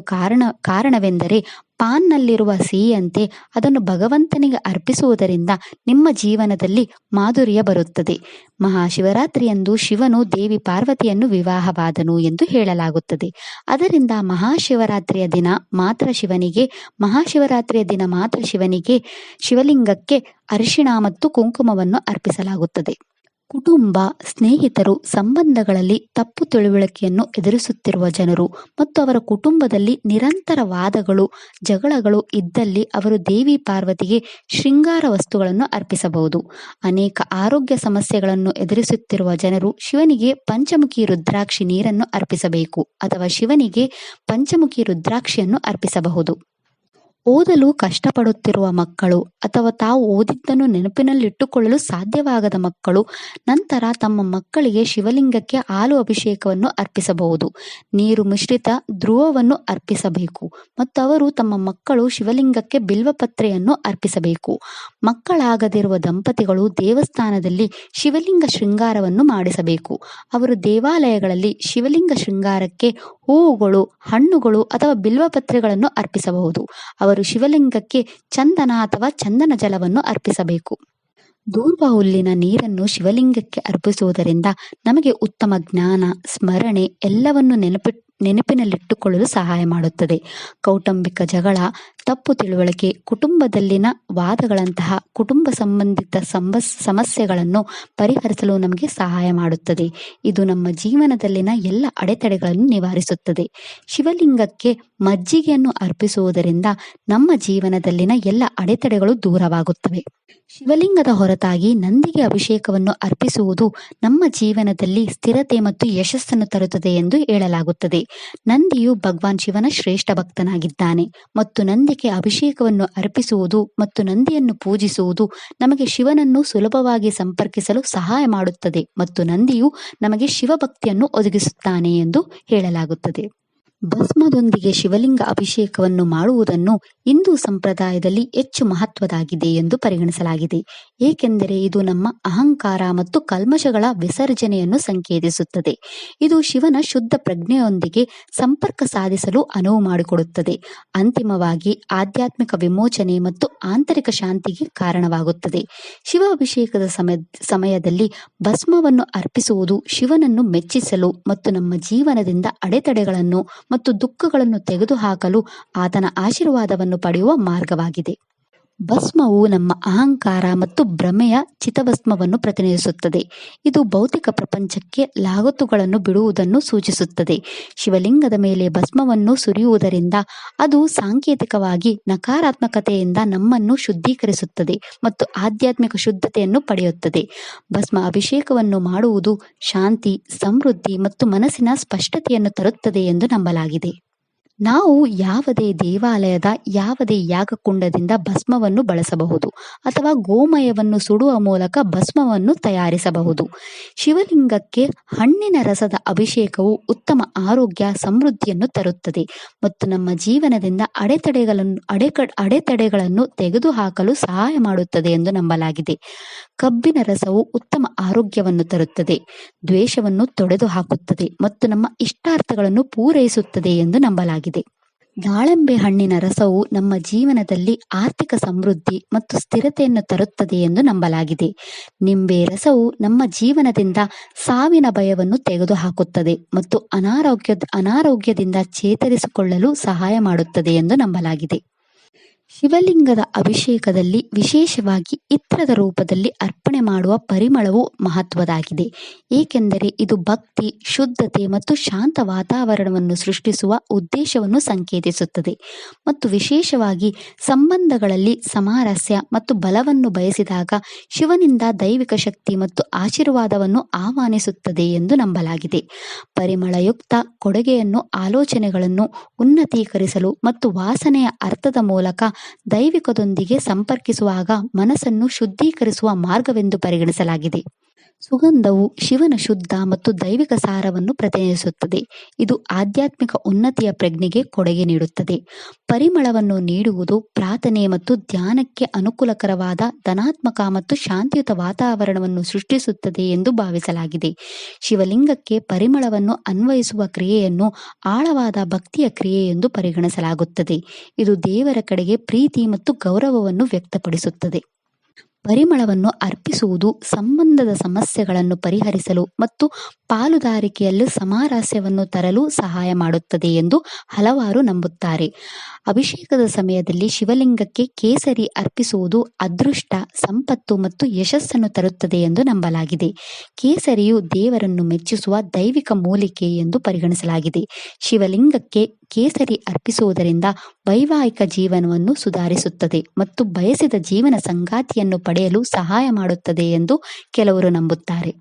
ಕಾರಣವೆಂದರೆ ಪಾನ್ನಲ್ಲಿರುವ ಸಿಹಿಯಂತೆ ಅದನ್ನು ಭಗವಂತನಿಗೆ ಅರ್ಪಿಸುವುದರಿಂದ ನಿಮ್ಮ ಜೀವನದಲ್ಲಿ ಮಾಧುರ್ಯ ಬರುತ್ತದೆ. ಮಹಾಶಿವರಾತ್ರಿಯಂದು ಶಿವನು ದೇವಿ ಪಾರ್ವತಿಯನ್ನು ವಿವಾಹವಾದನು ಎಂದು ಹೇಳಲಾಗುತ್ತದೆ. ಅದರಿಂದ ಮಹಾಶಿವರಾತ್ರಿಯ ದಿನ ಮಾತ್ರ ಶಿವನಿಗೆ ಶಿವಲಿಂಗಕ್ಕೆ ಅರಿಶಿಣ ಮತ್ತು ಕುಂಕುಮವನ್ನು ಅರ್ಪಿಸಲಾಗುತ್ತದೆ. ಕುಟುಂಬ, ಸ್ನೇಹಿತರು, ಸಂಬಂಧಗಳಲ್ಲಿ ತಪ್ಪು ತಿಳುವಳಿಕೆಯನ್ನು ಎದುರಿಸುತ್ತಿರುವ ಜನರು ಮತ್ತು ಅವರ ಕುಟುಂಬದಲ್ಲಿ ನಿರಂತರ ವಾದಗಳು, ಜಗಳಗಳು ಇದ್ದಲ್ಲಿ ಅವರು ದೇವಿ ಪಾರ್ವತಿಗೆ ಶೃಂಗಾರ ವಸ್ತುಗಳನ್ನು ಅರ್ಪಿಸಬಹುದು. ಅನೇಕ ಆರೋಗ್ಯ ಸಮಸ್ಯೆಗಳನ್ನು ಎದುರಿಸುತ್ತಿರುವ ಜನರು ಶಿವನಿಗೆ ಪಂಚಮುಖಿ ರುದ್ರಾಕ್ಷಿ ನೀರನ್ನು ಅರ್ಪಿಸಬೇಕು ಅಥವಾ ಶಿವನಿಗೆ ಪಂಚಮುಖಿ ರುದ್ರಾಕ್ಷಿಯನ್ನು ಅರ್ಪಿಸಬಹುದು. ಓದಲು ಕಷ್ಟಪಡುತ್ತಿರುವ ಮಕ್ಕಳು ಅಥವಾ ತಾವು ಓದಿದ್ದನ್ನು ನೆನಪಿನಲ್ಲಿಟ್ಟುಕೊಳ್ಳಲು ಸಾಧ್ಯವಾಗದ ಮಕ್ಕಳು ನಂತರ ತಮ್ಮ ಮಕ್ಕಳಿಗೆ ಶಿವಲಿಂಗಕ್ಕೆ ಹಾಲು ಅಭಿಷೇಕವನ್ನು ಅರ್ಪಿಸಬಹುದು. ನೀರು ಮಿಶ್ರಿತ ಧ್ರುವವನ್ನು ಅರ್ಪಿಸಬೇಕು ಮತ್ತು ಅವರು ತಮ್ಮ ಮಕ್ಕಳು ಶಿವಲಿಂಗಕ್ಕೆ ಬಿಲ್ವಪತ್ರೆಯನ್ನು ಅರ್ಪಿಸಬೇಕು. ಮಕ್ಕಳಾಗದಿರುವ ದಂಪತಿಗಳು ದೇವಸ್ಥಾನದಲ್ಲಿ ಶಿವಲಿಂಗ ಶೃಂಗಾರವನ್ನು ಮಾಡಿಸಬೇಕು. ಅವರು ದೇವಾಲಯಗಳಲ್ಲಿ ಶಿವಲಿಂಗ ಶೃಂಗಾರಕ್ಕೆ ಹೂವುಗಳು, ಹಣ್ಣುಗಳು ಅಥವಾ ಬಿಲ್ವಪತ್ರೆಗಳನ್ನು ಅರ್ಪಿಸಬಹುದು. ಅವರು ಶಿವಲಿಂಗಕ್ಕೆ ಚಂದನ ಅಥವಾ ಚಂದನ ಜಲವನ್ನು ಅರ್ಪಿಸಬೇಕು. ದೂರ್ವ ಹುಲ್ಲಿನ ನೀರನ್ನು ಶಿವಲಿಂಗಕ್ಕೆ ಅರ್ಪಿಸುವುದರಿಂದ ನಮಗೆ ಉತ್ತಮ ಜ್ಞಾನ, ಸ್ಮರಣೆ ಎಲ್ಲವನ್ನು ನೆನಪಿನಲ್ಲಿಟ್ಟುಕೊಳ್ಳಲು ಸಹಾಯ ಮಾಡುತ್ತದೆ. ಕೌಟುಂಬಿಕ ಜಗಳ, ತಪ್ಪು ತಿಳುವಳಿಕೆ, ಕುಟುಂಬದಲ್ಲಿನ ವಾದಗಳಂತಹ ಕುಟುಂಬ ಸಂಬಂಧಿತ ಸಮಸ್ಯೆಗಳನ್ನು ಪರಿಹರಿಸಲು ನಮಗೆ ಸಹಾಯ ಮಾಡುತ್ತದೆ. ಇದು ನಮ್ಮ ಜೀವನದಲ್ಲಿನ ಎಲ್ಲ ಅಡೆತಡೆಗಳನ್ನು ನಿವಾರಿಸುತ್ತದೆ. ಶಿವಲಿಂಗಕ್ಕೆ ಮಜ್ಜಿಗೆಯನ್ನು ಅರ್ಪಿಸುವುದರಿಂದ ನಮ್ಮ ಜೀವನದಲ್ಲಿನ ಎಲ್ಲ ಅಡೆತಡೆಗಳು ದೂರವಾಗುತ್ತವೆ. ಶಿವಲಿಂಗದ ಹೊರತಾಗಿ ನಂದಿಗೆ ಅಭಿಷೇಕವನ್ನು ಅರ್ಪಿಸುವುದು ನಮ್ಮ ಜೀವನದಲ್ಲಿ ಸ್ಥಿರತೆ ಮತ್ತು ಯಶಸ್ಸನ್ನು ತರುತ್ತದೆ ಎಂದು ಹೇಳಲಾಗುತ್ತದೆ. ನಂದಿಯು ಭಗವಾನ್ ಶಿವನ ಶ್ರೇಷ್ಠ ಭಕ್ತನಾಗಿದ್ದಾನೆ ಮತ್ತು ನಂದಿಗೆ ಅಭಿಷೇಕವನ್ನು ಅರ್ಪಿಸುವುದು ಮತ್ತು ನಂದಿಯನ್ನು ಪೂಜಿಸುವುದು ನಮಗೆ ಶಿವನನ್ನು ಸುಲಭವಾಗಿ ಸಂಪರ್ಕಿಸಲು ಸಹಾಯ ಮಾಡುತ್ತದೆ ಮತ್ತು ನಂದಿಯು ನಮಗೆ ಶಿವಭಕ್ತಿಯನ್ನು ಒದಗಿಸುತ್ತಾನೆ ಎಂದು ಹೇಳಲಾಗುತ್ತದೆ. ಭಸ್ಮದೊಂದಿಗೆ ಶಿವಲಿಂಗ ಅಭಿಷೇಕವನ್ನು ಮಾಡುವುದನ್ನು ಹಿಂದೂ ಸಂಪ್ರದಾಯದಲ್ಲಿ ಹೆಚ್ಚು ಮಹತ್ವದಾಗಿದೆ ಎಂದು ಪರಿಗಣಿಸಲಾಗಿದೆ, ಏಕೆಂದರೆ ಇದು ನಮ್ಮ ಅಹಂಕಾರ ಮತ್ತು ಕಲ್ಮಶಗಳ ವಿಸರ್ಜನೆಯನ್ನು ಸಂಕೇತಿಸುತ್ತದೆ. ಇದು ಶಿವನ ಶುದ್ಧ ಪ್ರಜ್ಞೆಯೊಂದಿಗೆ ಸಂಪರ್ಕ ಸಾಧಿಸಲು ಅನುವು ಮಾಡಿಕೊಡುತ್ತದೆ. ಅಂತಿಮವಾಗಿ ಆಧ್ಯಾತ್ಮಿಕ ವಿಮೋಚನೆ ಮತ್ತು ಆಂತರಿಕ ಶಾಂತಿಗೆ ಕಾರಣವಾಗುತ್ತದೆ. ಶಿವ ಅಭಿಷೇಕದ ಸಮಯದಲ್ಲಿ ಭಸ್ಮವನ್ನು ಅರ್ಪಿಸುವುದು ಶಿವನನ್ನು ಮೆಚ್ಚಿಸಲು ಮತ್ತು ನಮ್ಮ ಜೀವನದಿಂದ ಅಡೆತಡೆಗಳನ್ನು ಮತ್ತು ದುಃಖಗಳನ್ನು ತೆಗೆದುಹಾಕಲು ಆತನ ಆಶೀರ್ವಾದವನ್ನು ಪಡೆಯುವ ಮಾರ್ಗವಾಗಿದೆ. ಭಸ್ಮವು ನಮ್ಮ ಅಹಂಕಾರ ಮತ್ತು ಭ್ರಮೆಯ ಚಿತಭಸ್ಮವನ್ನು ಪ್ರತಿನಿಧಿಸುತ್ತದೆ. ಇದು ಭೌತಿಕ ಪ್ರಪಂಚಕ್ಕೆ ಲಾಗತ್ತುಗಳನ್ನು ಬಿಡುವುದನ್ನು ಸೂಚಿಸುತ್ತದೆ. ಶಿವಲಿಂಗದ ಮೇಲೆ ಭಸ್ಮವನ್ನು ಸುರಿಯುವುದರಿಂದ ಅದು ಸಾಂಕೇತಿಕವಾಗಿ ನಕಾರಾತ್ಮಕತೆಯಿಂದ ನಮ್ಮನ್ನು ಶುದ್ಧೀಕರಿಸುತ್ತದೆ ಮತ್ತು ಆಧ್ಯಾತ್ಮಿಕ ಶುದ್ಧತೆಯನ್ನು ಪಡೆಯುತ್ತದೆ. ಭಸ್ಮ ಅಭಿಷೇಕವನ್ನು ಮಾಡುವುದು ಶಾಂತಿ, ಸಮೃದ್ಧಿ ಮತ್ತು ಮನಸ್ಸಿನ ಸ್ಪಷ್ಟತೆಯನ್ನು ತರುತ್ತದೆ ಎಂದು ನಂಬಲಾಗಿದೆ. ನಾವು ಯಾವುದೇ ದೇವಾಲಯದ ಯಾವುದೇ ಯಾಗಕುಂಡದಿಂದ ಭಸ್ಮವನ್ನು ಬಳಸಬಹುದು ಅಥವಾ ಗೋಮಯವನ್ನು ಸುಡುವ ಮೂಲಕ ಭಸ್ಮವನ್ನು ತಯಾರಿಸಬಹುದು. ಶಿವಲಿಂಗಕ್ಕೆ ಹಣ್ಣಿನ ರಸದ ಅಭಿಷೇಕವು ಉತ್ತಮ ಆರೋಗ್ಯ, ಸಮೃದ್ಧಿಯನ್ನು ತರುತ್ತದೆ ಮತ್ತು ನಮ್ಮ ಜೀವನದಿಂದ ಅಡೆತಡೆಗಳನ್ನು ತೆಗೆದುಹಾಕಲು ಸಹಾಯ ಮಾಡುತ್ತದೆ ಎಂದು ನಂಬಲಾಗಿದೆ. ಕಬ್ಬಿನ ರಸವು ಉತ್ತಮ ಆರೋಗ್ಯವನ್ನು ತರುತ್ತದೆ, ದ್ವೇಷವನ್ನು ತೊಡೆದುಹಾಕುತ್ತದೆ ಮತ್ತು ನಮ್ಮ ಇಷ್ಟಾರ್ಥಗಳನ್ನು ಪೂರೈಸುತ್ತದೆ ಎಂದು ನಂಬಲಾಗಿದೆ. ದಾಳಿಂಬೆ ಹಣ್ಣಿನ ರಸವು ನಮ್ಮ ಜೀವನದಲ್ಲಿ ಆರ್ಥಿಕ ಸಮೃದ್ಧಿ ಮತ್ತು ಸ್ಥಿರತೆಯನ್ನು ತರುತ್ತದೆ ಎಂದು ನಂಬಲಾಗಿದೆ. ನಿಂಬೆ ರಸವು ನಮ್ಮ ಜೀವನದಿಂದ ಸಾವಿನ ಭಯವನ್ನು ತೆಗೆದುಹಾಕುತ್ತದೆ ಮತ್ತು ಅನಾರೋಗ್ಯದಿಂದ ಚೇತರಿಸಿಕೊಳ್ಳಲು ಸಹಾಯ ಮಾಡುತ್ತದೆ ಎಂದು ನಂಬಲಾಗಿದೆ. ಶಿವಲಿಂಗದ ಅಭಿಷೇಕದಲ್ಲಿ ವಿಶೇಷವಾಗಿ ಇತ್ರದ ರೂಪದಲ್ಲಿ ಅರ್ಪಣೆ ಮಾಡುವ ಪರಿಮಳವು ಮಹತ್ವದಾಗಿದೆ, ಏಕೆಂದರೆ ಇದು ಭಕ್ತಿ, ಶುದ್ಧತೆ ಮತ್ತು ಶಾಂತ ವಾತಾವರಣವನ್ನು ಸೃಷ್ಟಿಸುವ ಉದ್ದೇಶವನ್ನು ಸಂಕೇತಿಸುತ್ತದೆ ಮತ್ತು ವಿಶೇಷವಾಗಿ ಸಂಬಂಧಗಳಲ್ಲಿ ಸಾಮರಸ್ಯ ಮತ್ತು ಬಲವನ್ನು ಬಯಸಿದಾಗ ಶಿವನಿಂದ ದೈವಿಕ ಶಕ್ತಿ ಮತ್ತು ಆಶೀರ್ವಾದವನ್ನು ಆಹ್ವಾನಿಸುತ್ತದೆ ಎಂದು ನಂಬಲಾಗಿದೆ. ಪರಿಮಳಯುಕ್ತ ಕೊಡುಗೆಯನ್ನು ಆಲೋಚನೆಗಳನ್ನು ಉನ್ನತೀಕರಿಸಲು ಮತ್ತು ವಾಸನೆಯ ಅರ್ಥದ ಮೂಲಕ ದೈವಿಕದೊಂದಿಗೆ ಸಂಪರ್ಕಿಸುವಾಗ ಮನಸ್ಸನ್ನು ಶುದ್ಧೀಕರಿಸುವ ಮಾರ್ಗವೆಂದು ಪರಿಗಣಿಸಲಾಗಿದೆ. ಸುಗಂಧವು ಶಿವನ ಶುದ್ಧ ಮತ್ತು ದೈವಿಕ ಸಾರವನ್ನು ಪ್ರತಿನಿಧಿಸುತ್ತದೆ. ಇದು ಆಧ್ಯಾತ್ಮಿಕ ಉನ್ನತಿಯ ಪ್ರಜ್ಞೆಗೆ ಕೊಡುಗೆ ನೀಡುತ್ತದೆ. ಪರಿಮಳವನ್ನು ನೀಡುವುದು ಪ್ರಾರ್ಥನೆ ಮತ್ತು ಧ್ಯಾನಕ್ಕೆ ಅನುಕೂಲಕರವಾದ ಧನಾತ್ಮಕ ಮತ್ತು ಶಾಂತಿಯುತ ವಾತಾವರಣವನ್ನು ಸೃಷ್ಟಿಸುತ್ತದೆ ಎಂದು ಭಾವಿಸಲಾಗಿದೆ. ಶಿವಲಿಂಗಕ್ಕೆ ಪರಿಮಳವನ್ನು ಅನ್ವಯಿಸುವ ಕ್ರಿಯೆಯನ್ನು ಆಳವಾದ ಭಕ್ತಿಯ ಕ್ರಿಯೆ ಎಂದು ಪರಿಗಣಿಸಲಾಗುತ್ತದೆ. ಇದು ದೇವರ ಕಡೆಗೆ ಪ್ರೀತಿ ಮತ್ತು ಗೌರವವನ್ನು ವ್ಯಕ್ತಪಡಿಸುತ್ತದೆ. ಪರಿಮಳವನ್ನು ಅರ್ಪಿಸುವುದು ಸಂಬಂಧದ ಸಮಸ್ಯೆಗಳನ್ನು ಪರಿಹರಿಸಲು ಮತ್ತು ಪಾಲುದಾರಿಕೆಯಲ್ಲಿ ಸಾಮರಸ್ಯವನ್ನು ತರಲು ಸಹಾಯ ಮಾಡುತ್ತದೆ ಎಂದು ಹಲವಾರು ನಂಬುತ್ತಾರೆ. ಅಭಿಷೇಕದ ಸಮಯದಲ್ಲಿ ಶಿವಲಿಂಗಕ್ಕೆ ಕೇಸರಿ ಅರ್ಪಿಸುವುದು ಅದೃಷ್ಟ, ಸಂಪತ್ತು ಮತ್ತು ಯಶಸ್ಸನ್ನು ತರುತ್ತದೆ ಎಂದು ನಂಬಲಾಗಿದೆ. ಕೇಸರಿಯು ದೇವರನ್ನು ಮೆಚ್ಚಿಸುವ ದೈವಿಕ ಮೂಲಿಕೆ ಎಂದು ಪರಿಗಣಿಸಲಾಗಿದೆ. ಶಿವಲಿಂಗಕ್ಕೆ ಕೇಸರಿ ಅರ್ಪಿಸುವುದರಿಂದ ವೈವಾಹಿಕ ಜೀವನವನ್ನು ಸುಧಾರಿಸುತ್ತದೆ ಮತ್ತು ಬಯಸಿದ ಜೀವನ ಸಂಗಾತಿಯನ್ನು ಪಡೆಯಲು ಸಹಾಯ ಮಾಡುತ್ತದೆ ಎಂದು ಕೆಲವರು ನಂಬುತ್ತಾರೆ.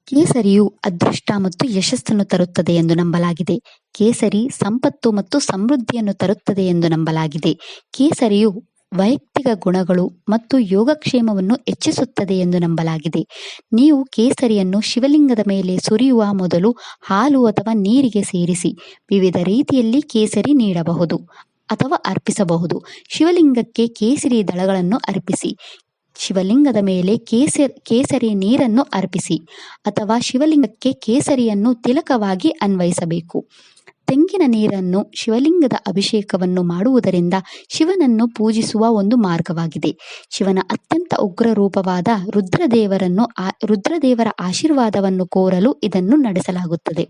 ಕೇಸರಿಯು ಅದೃಷ್ಟ ಮತ್ತು ಯಶಸ್ಸನ್ನು ತರುತ್ತದೆ ಎಂದು ನಂಬಲಾಗಿದೆ. ಕೇಸರಿ ಸಂಪತ್ತು ಮತ್ತು ಸಮೃದ್ಧಿಯನ್ನು ತರುತ್ತದೆ ಎಂದು ನಂಬಲಾಗಿದೆ. ಕೇಸರಿಯು ವೈಯಕ್ತಿಕ ಗುಣಗಳು ಮತ್ತು ಯೋಗಕ್ಷೇಮವನ್ನು ಹೆಚ್ಚಿಸುತ್ತದೆ ಎಂದು ನಂಬಲಾಗಿದೆ. ನೀವು ಕೇಸರಿಯನ್ನು ಶಿವಲಿಂಗದ ಮೇಲೆ ಸುರಿಯುವ ಮೊದಲು ಹಾಲು ಅಥವಾ ನೀರಿಗೆ ಸೇರಿಸಿ ವಿವಿಧ ರೀತಿಯಲ್ಲಿ ಕೇಸರಿ ನೀಡಬಹುದು ಅಥವಾ ಅರ್ಪಿಸಬಹುದು. ಶಿವಲಿಂಗಕ್ಕೆ ಕೇಸರಿ ದಳಗಳನ್ನು ಅರ್ಪಿಸಿ, ಶಿವಲಿಂಗದ ಮೇಲೆ ಕೇಸರಿ ನೀರನ್ನು ಅರ್ಪಿಸಿ ಅಥವಾ ಶಿವಲಿಂಗಕ್ಕೆ ಕೇಸರಿಯನ್ನು ತಿಲಕವಾಗಿ ಅನ್ವಯಿಸಬೇಕು. ತೆಂಗಿನ ನೀರನ್ನು ಶಿವಲಿಂಗದ ಅಭಿಷೇಕವನ್ನು ಮಾಡುವುದರಿಂದ ಶಿವನನ್ನು ಪೂಜಿಸುವ ಒಂದು ಮಾರ್ಗವಾಗಿದೆ. ಶಿವನ ಅತ್ಯಂತ ಉಗ್ರ ರೂಪವಾದ ರುದ್ರದೇವರ ಆಶೀರ್ವಾದವನ್ನು ಕೋರಲು ಇದನ್ನು ನಡೆಸಲಾಗುತ್ತದೆ.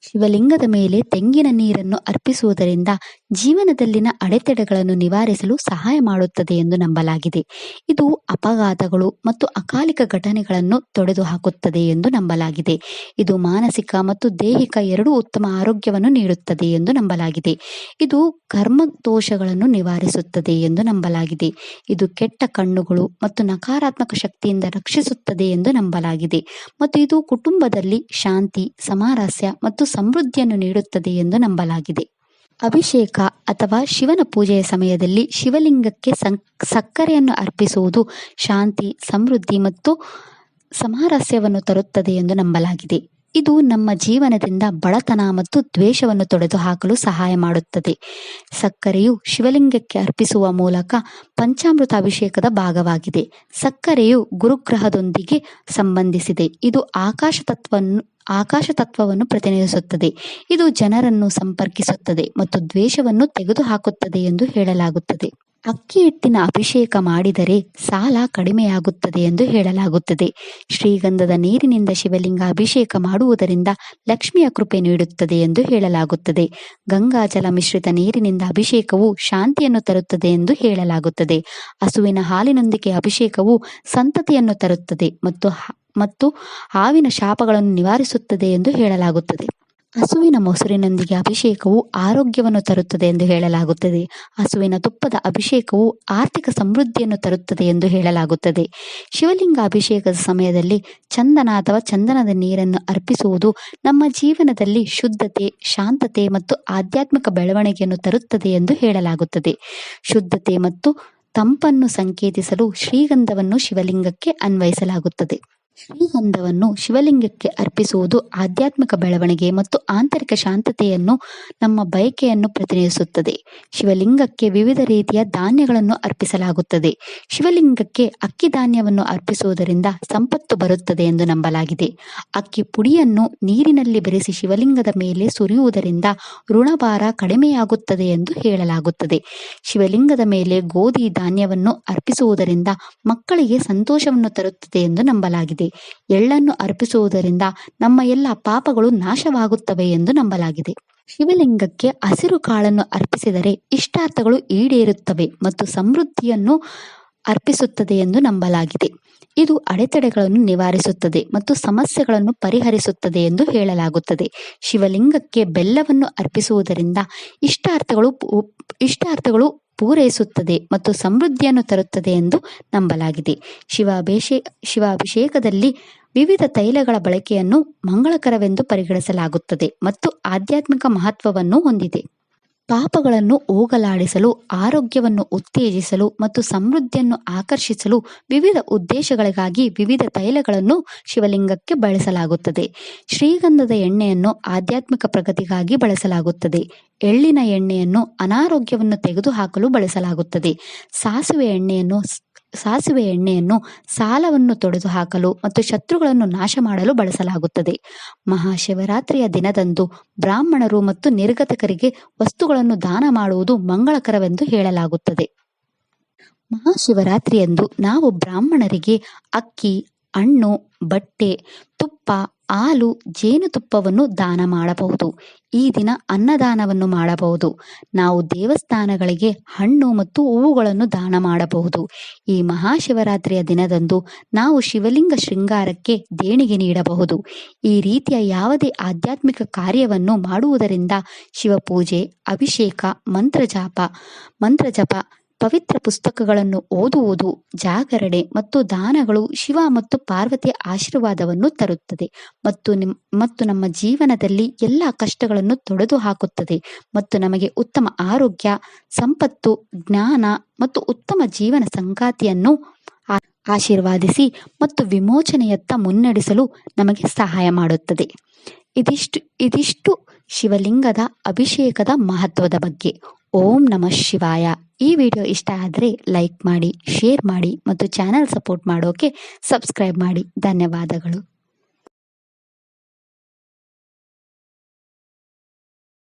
ಶಿವಲಿಂಗದ ಮೇಲೆ ತೆಂಗಿನ ನೀರನ್ನು ಅರ್ಪಿಸುವುದರಿಂದ ಜೀವನದಲ್ಲಿನ ಅಡೆತಡೆಗಳನ್ನು ನಿವಾರಿಸಲು ಸಹಾಯ ಮಾಡುತ್ತದೆ ಎಂದು ನಂಬಲಾಗಿದೆ. ಇದು ಅಪಘಾತಗಳು ಮತ್ತು ಅಕಾಲಿಕ ಘಟನೆಗಳನ್ನು ತೊಡೆದುಹಾಕುತ್ತದೆ ಎಂದು ನಂಬಲಾಗಿದೆ. ಇದು ಮಾನಸಿಕ ಮತ್ತು ದೈಹಿಕ ಎರಡೂ ಉತ್ತಮ ಆರೋಗ್ಯವನ್ನು ನೀಡುತ್ತದೆ ಎಂದು ನಂಬಲಾಗಿದೆ. ಇದು ಕರ್ಮ ದೋಷಗಳನ್ನು ನಿವಾರಿಸುತ್ತದೆ ಎಂದು ನಂಬಲಾಗಿದೆ. ಇದು ಕೆಟ್ಟ ಕಣ್ಣುಗಳು ಮತ್ತು ನಕಾರಾತ್ಮಕ ಶಕ್ತಿಯಿಂದ ರಕ್ಷಿಸುತ್ತದೆ ಎಂದು ನಂಬಲಾಗಿದೆ ಮತ್ತು ಇದು ಕುಟುಂಬದಲ್ಲಿ ಶಾಂತಿ, ಸಾಮರಸ್ಯ ಮತ್ತು ಸಮೃದ್ಧಿಯನ್ನು ನೀಡುತ್ತದೆ ಎಂದು ನಂಬಲಾಗಿದೆ. ಅಭಿಷೇಕ ಅಥವಾ ಶಿವನ ಪೂಜೆಯ ಸಮಯದಲ್ಲಿ ಶಿವಲಿಂಗಕ್ಕೆ ಸಕ್ಕರೆಯನ್ನು ಅರ್ಪಿಸುವುದು ಶಾಂತಿ, ಸಮೃದ್ಧಿ ಮತ್ತು ಸಾಮರಸ್ಯವನ್ನು ತರುತ್ತದೆ ಎಂದು ನಂಬಲಾಗಿದೆ. ಇದು ನಮ್ಮ ಜೀವನದಿಂದ ಬಡತನ ಮತ್ತು ದ್ವೇಷವನ್ನು ತೊಡೆದುಹಾಕಲು ಸಹಾಯ ಮಾಡುತ್ತದೆ. ಸಕ್ಕರೆಯು ಶಿವಲಿಂಗಕ್ಕೆ ಅರ್ಪಿಸುವ ಮೂಲಕ ಪಂಚಾಮೃತ ಅಭಿಷೇಕದ ಭಾಗವಾಗಿದೆ. ಸಕ್ಕರೆಯು ಗುರುಗ್ರಹದೊಂದಿಗೆ ಸಂಬಂಧಿಸಿದೆ. ಇದು ಆಕಾಶ ತತ್ವವನ್ನು ಪ್ರತಿನಿಧಿಸುತ್ತದೆ. ಇದು ಜನರನ್ನು ಸಂಪರ್ಕಿಸುತ್ತದೆ ಮತ್ತು ದ್ವೇಷವನ್ನು ತೆಗೆದುಹಾಕುತ್ತದೆ ಎಂದು ಹೇಳಲಾಗುತ್ತದೆ. ಅಕ್ಕಿ ಹಿಟ್ಟಿನ ಅಭಿಷೇಕ ಮಾಡಿದರೆ ಸಾಲ ಕಡಿಮೆಯಾಗುತ್ತದೆ ಎಂದು ಹೇಳಲಾಗುತ್ತದೆ. ಶ್ರೀಗಂಧದ ನೀರಿನಿಂದ ಶಿವಲಿಂಗ ಅಭಿಷೇಕ ಮಾಡುವುದರಿಂದ ಲಕ್ಷ್ಮಿಯ ಕೃಪೆ ನೀಡುತ್ತದೆ ಎಂದು ಹೇಳಲಾಗುತ್ತದೆ. ಗಂಗಾಜಲ ಮಿಶ್ರಿತ ನೀರಿನಿಂದ ಅಭಿಷೇಕವು ಶಾಂತಿಯನ್ನು ತರುತ್ತದೆ ಎಂದು ಹೇಳಲಾಗುತ್ತದೆ. ಹಸುವಿನ ಹಾಲಿನೊಂದಿಗೆ ಅಭಿಷೇಕವು ಸಂತತಿಯನ್ನು ತರುತ್ತದೆ ಮತ್ತು ಹಾವಿನ ಶಾಪಗಳನ್ನು ನಿವಾರಿಸುತ್ತದೆ ಎಂದು ಹೇಳಲಾಗುತ್ತದೆ. ಹಸುವಿನ ಮೊಸರಿನೊಂದಿಗೆ ಅಭಿಷೇಕವು ಆರೋಗ್ಯವನ್ನು ತರುತ್ತದೆ ಎಂದು ಹೇಳಲಾಗುತ್ತದೆ. ಹಸುವಿನ ತುಪ್ಪದ ಅಭಿಷೇಕವು ಆರ್ಥಿಕ ಸಮೃದ್ಧಿಯನ್ನು ತರುತ್ತದೆ ಎಂದು ಹೇಳಲಾಗುತ್ತದೆ. ಶಿವಲಿಂಗ ಅಭಿಷೇಕದ ಸಮಯದಲ್ಲಿ ಚಂದನ ಅಥವಾ ಚಂದನದ ನೀರನ್ನು ಅರ್ಪಿಸುವುದು ನಮ್ಮ ಜೀವನದಲ್ಲಿ ಶುದ್ಧತೆ, ಶಾಂತತೆ ಮತ್ತು ಆಧ್ಯಾತ್ಮಿಕ ಬೆಳವಣಿಗೆಯನ್ನು ತರುತ್ತದೆ ಎಂದು ಹೇಳಲಾಗುತ್ತದೆ. ಶುದ್ಧತೆ ಮತ್ತು ತಂಪನ್ನು ಸಂಕೇತಿಸಲು ಶ್ರೀಗಂಧವನ್ನು ಶಿವಲಿಂಗಕ್ಕೆ ಅನ್ವಯಿಸಲಾಗುತ್ತದೆ. ಶ್ರೀಗಂಧವನ್ನು ಶಿವಲಿಂಗಕ್ಕೆ ಅರ್ಪಿಸುವುದು ಆಧ್ಯಾತ್ಮಿಕ ಬೆಳವಣಿಗೆ ಮತ್ತು ಆಂತರಿಕ ಶಾಂತತೆಯನ್ನು ನಮ್ಮ ಬಯಕೆಯನ್ನು ಪ್ರತಿನಿಧಿಸುತ್ತದೆ. ಶಿವಲಿಂಗಕ್ಕೆ ವಿವಿಧ ರೀತಿಯ ಧಾನ್ಯಗಳನ್ನು ಅರ್ಪಿಸಲಾಗುತ್ತದೆ. ಶಿವಲಿಂಗಕ್ಕೆ ಅಕ್ಕಿ ಧಾನ್ಯವನ್ನು ಅರ್ಪಿಸುವುದರಿಂದ ಸಂಪತ್ತು ಬರುತ್ತದೆ ಎಂದು ನಂಬಲಾಗಿದೆ. ಅಕ್ಕಿ ಪುಡಿಯನ್ನು ನೀರಿನಲ್ಲಿ ಬೆರೆಸಿ ಶಿವಲಿಂಗದ ಮೇಲೆ ಸುರಿಯುವುದರಿಂದ ಋಣಭಾರ ಕಡಿಮೆಯಾಗುತ್ತದೆ ಎಂದು ಹೇಳಲಾಗುತ್ತದೆ. ಶಿವಲಿಂಗದ ಮೇಲೆ ಗೋಧಿ ಧಾನ್ಯವನ್ನು ಅರ್ಪಿಸುವುದರಿಂದ ಮಕ್ಕಳಿಗೆ ಸಂತೋಷವನ್ನು ತರುತ್ತದೆ ಎಂದು ನಂಬಲಾಗಿದೆ. ಎಳ್ಳನ್ನು ಅರ್ಪಿಸುವುದರಿಂದ ನಮ್ಮ ಎಲ್ಲ ಪಾಪಗಳು ನಾಶವಾಗುತ್ತವೆ ಎಂದು ನಂಬಲಾಗಿದೆ. ಶಿವಲಿಂಗಕ್ಕೆ ಹಸಿರು ಕಾಳನ್ನು ಅರ್ಪಿಸಿದರೆ ಇಷ್ಟಾರ್ಥಗಳು ಈಡೇರುತ್ತವೆ ಮತ್ತು ಸಮೃದ್ಧಿಯನ್ನು ಅರ್ಪಿಸುತ್ತದೆ ಎಂದು ನಂಬಲಾಗಿದೆ. ಇದು ಅಡೆತಡೆಗಳನ್ನು ನಿವಾರಿಸುತ್ತದೆ ಮತ್ತು ಸಮಸ್ಯೆಗಳನ್ನು ಪರಿಹರಿಸುತ್ತದೆ ಎಂದು ಹೇಳಲಾಗುತ್ತದೆ. ಶಿವಲಿಂಗಕ್ಕೆ ಬೆಲ್ಲವನ್ನು ಅರ್ಪಿಸುವುದರಿಂದ ಇಷ್ಟಾರ್ಥಗಳು ಪೂರೈಸುತ್ತದೆ ಮತ್ತು ಸಮೃದ್ಧಿಯನ್ನು ತರುತ್ತದೆ ಎಂದು ನಂಬಲಾಗಿದೆ. ಶಿವಾಭಿಷೇಕದಲ್ಲಿ ವಿವಿಧ ತೈಲಗಳ ಬಳಕೆಯನ್ನು ಮಂಗಳಕರವೆಂದು ಪರಿಗಣಿಸಲಾಗುತ್ತದೆ ಮತ್ತು ಆಧ್ಯಾತ್ಮಿಕ ಮಹತ್ವವನ್ನು ಹೊಂದಿದೆ. ಪಾಪಗಳನ್ನು ಹೋಗಲಾಡಿಸಲು, ಆರೋಗ್ಯವನ್ನು ಉತ್ತೇಜಿಸಲು ಮತ್ತು ಸಮೃದ್ಧಿಯನ್ನು ಆಕರ್ಷಿಸಲು ವಿವಿಧ ಉದ್ದೇಶಗಳಿಗಾಗಿ ವಿವಿಧ ತೈಲಗಳನ್ನು ಶಿವಲಿಂಗಕ್ಕೆ ಬಳಸಲಾಗುತ್ತದೆ. ಶ್ರೀಗಂಧದ ಎಣ್ಣೆಯನ್ನು ಆಧ್ಯಾತ್ಮಿಕ ಪ್ರಗತಿಗಾಗಿ ಬಳಸಲಾಗುತ್ತದೆ. ಎಳ್ಳಿನ ಎಣ್ಣೆಯನ್ನು ಅನಾರೋಗ್ಯವನ್ನು ತೆಗೆದುಹಾಕಲು ಬಳಸಲಾಗುತ್ತದೆ. ಸಾಸಿವೆ ಎಣ್ಣೆಯನ್ನು ಸಾಲವನ್ನು ತೊಡೆದುಹಾಕಲು ಮತ್ತು ಶತ್ರುಗಳನ್ನು ನಾಶ ಮಾಡಲು ಬಳಸಲಾಗುತ್ತದೆ. ಮಹಾಶಿವರಾತ್ರಿಯ ದಿನದಂದು ಬ್ರಾಹ್ಮಣರು ಮತ್ತು ನಿರ್ಗತಿಕರಿಗೆ ವಸ್ತುಗಳನ್ನು ದಾನ ಮಾಡುವುದು ಮಂಗಳಕರವೆಂದು ಹೇಳಲಾಗುತ್ತದೆ. ಮಹಾಶಿವರಾತ್ರಿಯಂದು ನಾವು ಬ್ರಾಹ್ಮಣರಿಗೆ ಅಕ್ಕಿ, ಹಣ್ಣು, ಬಟ್ಟೆ, ತುಪ್ಪ, ಹಾಲು, ಜೇನುತುಪ್ಪವನ್ನು ದಾನ ಮಾಡಬಹುದು. ಈ ದಿನ ಅನ್ನದಾನವನ್ನು ಮಾಡಬಹುದು. ನಾವು ದೇವಸ್ಥಾನಗಳಿಗೆ ಹಣ್ಣು ಮತ್ತು ಹೂವುಗಳನ್ನು ದಾನ ಮಾಡಬಹುದು. ಈ ಮಹಾಶಿವರಾತ್ರಿಯ ದಿನದಂದು ನಾವು ಶಿವಲಿಂಗ ಶೃಂಗಾರಕ್ಕೆ ದೇಣಿಗೆ ನೀಡಬಹುದು. ಈ ರೀತಿಯ ಯಾವುದೇ ಆಧ್ಯಾತ್ಮಿಕ ಕಾರ್ಯವನ್ನು ಮಾಡುವುದರಿಂದ ಶಿವಪೂಜೆ, ಅಭಿಷೇಕ, ಮಂತ್ರಜಪ, ಪವಿತ್ರ ಪುಸ್ತಕಗಳನ್ನು ಓದುವುದು, ಜಾಗರಣೆ ಮತ್ತು ದಾನಗಳು ಶಿವ ಮತ್ತು ಪಾರ್ವತಿಯ ಆಶೀರ್ವಾದವನ್ನು ತರುತ್ತದೆ ಮತ್ತು ನಮ್ಮ ಜೀವನದಲ್ಲಿ ಎಲ್ಲ ಕಷ್ಟಗಳನ್ನು ತೊಡೆದುಹಾಕುತ್ತದೆ ಮತ್ತು ನಮಗೆ ಉತ್ತಮ ಆರೋಗ್ಯ, ಸಂಪತ್ತು, ಜ್ಞಾನ ಮತ್ತು ಉತ್ತಮ ಜೀವನ ಸಂಗಾತಿಯನ್ನು ಆಶೀರ್ವಾದಿಸಿ ಮತ್ತು ವಿಮೋಚನೆಯತ್ತ ಮುನ್ನಡೆಸಲು ನಮಗೆ ಸಹಾಯ ಮಾಡುತ್ತದೆ. ಇದಿಷ್ಟು ಶಿವಲಿಂಗದ ಅಭಿಷೇಕದ ಮಹತ್ವದ ಬಗ್ಗೆ. ಓಂ ನಮಃ ಶಿವಾಯ. ಈ ವಿಡಿಯೋ ಇಷ್ಟ ಆದರೆ ಲೈಕ್ ಮಾಡಿ, ಶೇರ್ ಮಾಡಿ ಮತ್ತು ಚಾನೆಲ್ ಸಪೋರ್ಟ್ ಮಾಡೋಕೆ ಸಬ್ಸ್ಕ್ರೈಬ್ ಮಾಡಿ. ಧನ್ಯವಾದಗಳು.